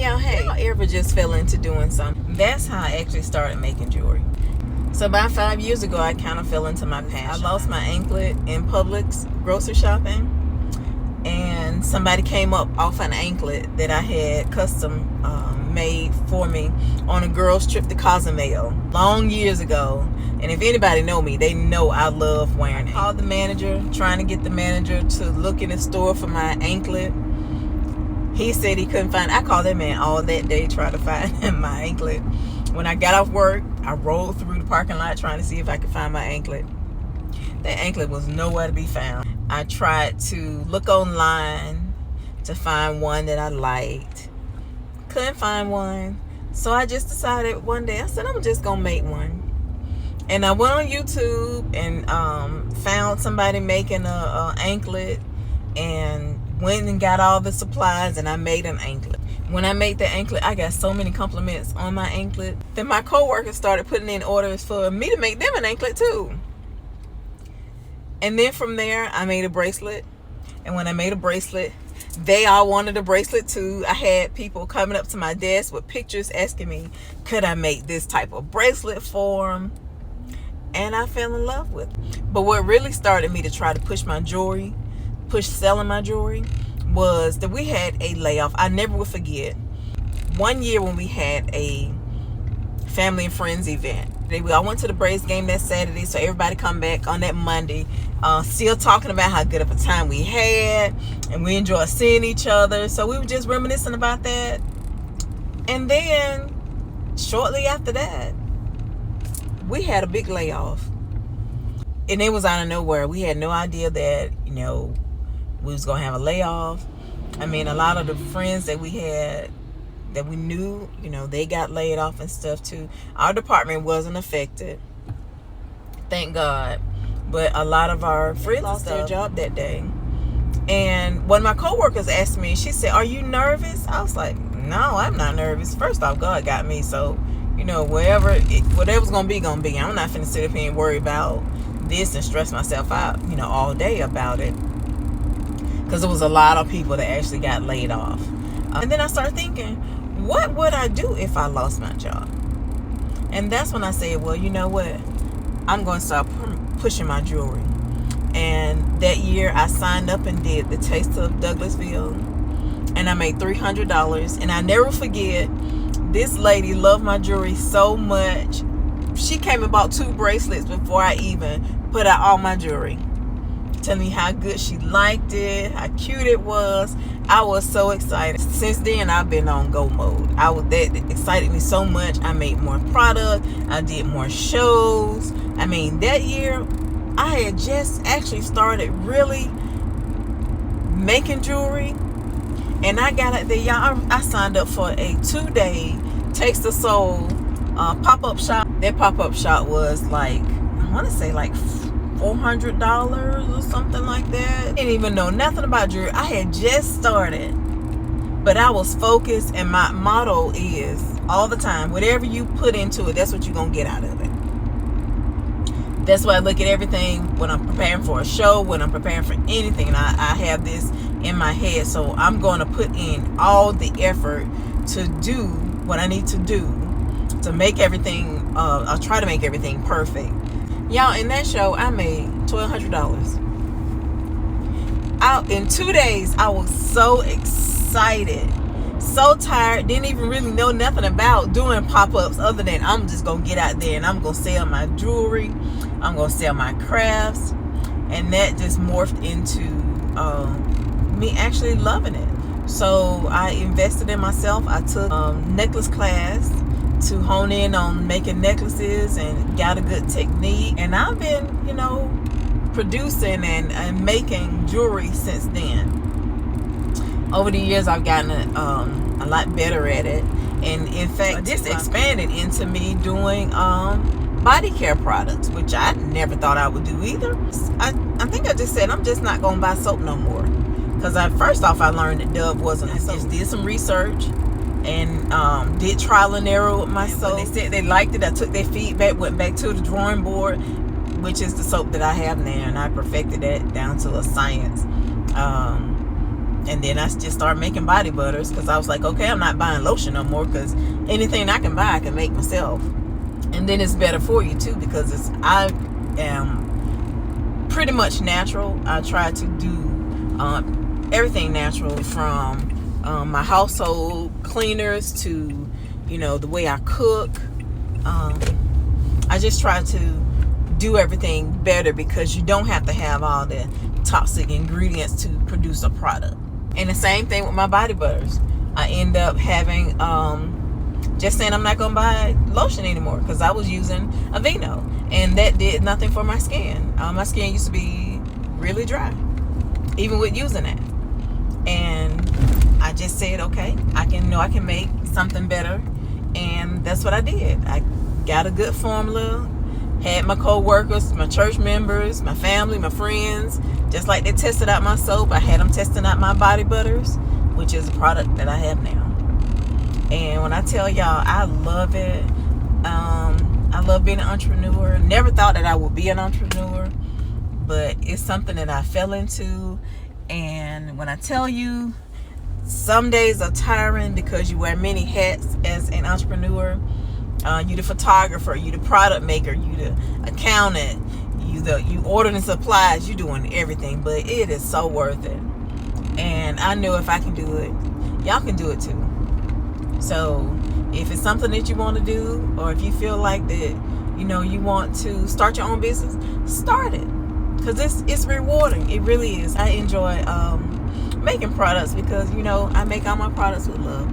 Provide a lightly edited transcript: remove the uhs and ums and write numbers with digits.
y'all, hey, y'all ever just fell into doing something? That's how I actually started making jewelry. So about 5 years ago, I kind of fell into my passion. I lost my anklet in Publix grocery shopping, and somebody came up off an anklet that I had custom made for me on a girl's trip to Cozumel long years ago. And if anybody know me, they know I love wearing it. I called the manager, trying to get the manager to look in the store for my anklet. He said he couldn't find it. I called that man all that day trying to find my anklet. When I got off work, I rolled through the parking lot trying to see if I could find my anklet. That anklet was nowhere to be found. I tried to look online to find one that I liked. Couldn't find one. So I just decided one day, I said, I'm just going to make one. And I went on YouTube and found somebody making a anklet, and went and got all the supplies, and I made an anklet. When I made the anklet, I got so many compliments on my anklet that my co-workers started putting in orders for me to make them an anklet too. And then from there, I made a bracelet. And when I made a bracelet, they all wanted a bracelet too. I had people coming up to my desk with pictures asking me, could I make this type of bracelet for them? And I fell in love with it. But what really started me to try to push selling my jewelry, was that we had a layoff. I never will forget. One year when we had a family and friends event. I went to the Braves game that Saturday, so everybody come back on that Monday, still talking about how good of a time we had, and we enjoyed seeing each other. So we were just reminiscing about that. And then shortly after that, we had a big layoff. And it was out of nowhere. We had no idea that, we was gonna have a layoff. I mean, a lot of the friends that we had, that we knew, they got laid off and stuff too. Our department wasn't affected, thank God, but a lot of our friends lost their job that day. And one of my coworkers asked me, she said, "Are you nervous?" I was like, "No, I'm not nervous. First off, God got me, so whatever's gonna be, gonna be. I'm not finna sit up here and worry about this and stress myself out, all day about it." Because there was a lot of people that actually got laid off. And then I started thinking, what would I do if I lost my job? And that's when I said, well, you know what? I'm going to start pushing my jewelry. And that year I signed up and did the Taste of Douglasville. And I made $300. And I never forget, this lady loved my jewelry so much. She came and bought 2 bracelets before I even put out all my jewelry, telling me how good she liked it, how cute it was. I was so excited. Since then, I've been on go mode. That excited me so much. I made more product. I did more shows. I mean, that year, I had just actually started really making jewelry. And I got out there, y'all. I signed up for a 2-day Taste of Soul pop-up shop. That pop-up shop was like, I want to say like $400 or something like that. I didn't even know nothing about jewelry. I had just started, but I was focused, and my motto is all the time, whatever you put into it, that's what you're gonna get out of it. That's why I look at everything when I'm preparing for a show, when I'm preparing for anything, and I have this in my head. So I'm going to put in all the effort to do what I need to do to make everything, I'll try to make everything perfect. Y'all, in that show, I made $1,200. In 2 days, I was so excited, so tired, didn't even really know nothing about doing pop-ups other than I'm just going to get out there and I'm going to sell my jewelry, I'm going to sell my crafts, and that just morphed into me actually loving it. So I invested in myself. I took a necklace class to hone in on making necklaces and got a good technique, and I've been producing and making jewelry since then. Over the years I've gotten a lot better at it, and in fact this expanded into me doing body care products, which I never thought I would do either. I think I just said I'm just not gonna buy soap no more, because first off I learned that Dove wasn't a soap. I just did some research and did trial and error with my soap. They said they liked it. I took their feedback, went back to the drawing board, which is the soap that I have now, and I perfected that down to a science. And then I just started making body butters because I was like, okay, I'm not buying lotion no more, because anything I can buy I can make myself. And then it's better for you too, because I am pretty much natural. I try to do everything natural, from my household cleaners to, you know, the way I cook. I just try to do everything better, because you don't have to have all the toxic ingredients to produce a product. And the same thing with my body butters. I end up having just saying I'm not gonna buy lotion anymore, because I was using Aveeno, and that did nothing for my skin. My skin used to be really dry, even with using that. And I just said, okay, I can make something better, and that's what I did. I got a good formula, had my co-workers, my church members, my family, my friends, just like they tested out my soap, I had them testing out my body butters, which is a product that I have now. And when I tell y'all, I love it. I love being an entrepreneur. Never thought that I would be an entrepreneur, but it's something that I fell into. And when I tell you, some days are tiring because you wear many hats as an entrepreneur. You the photographer, you the product maker, you the accountant, you ordering supplies, you doing everything, but it is so worth it. And I know if I can do it, y'all can do it too. So if it's something that you want to do, or if you feel like that, you know, you want to start your own business, start it, because it's rewarding. It really is. I enjoy making products, because, you know, I make all my products with love.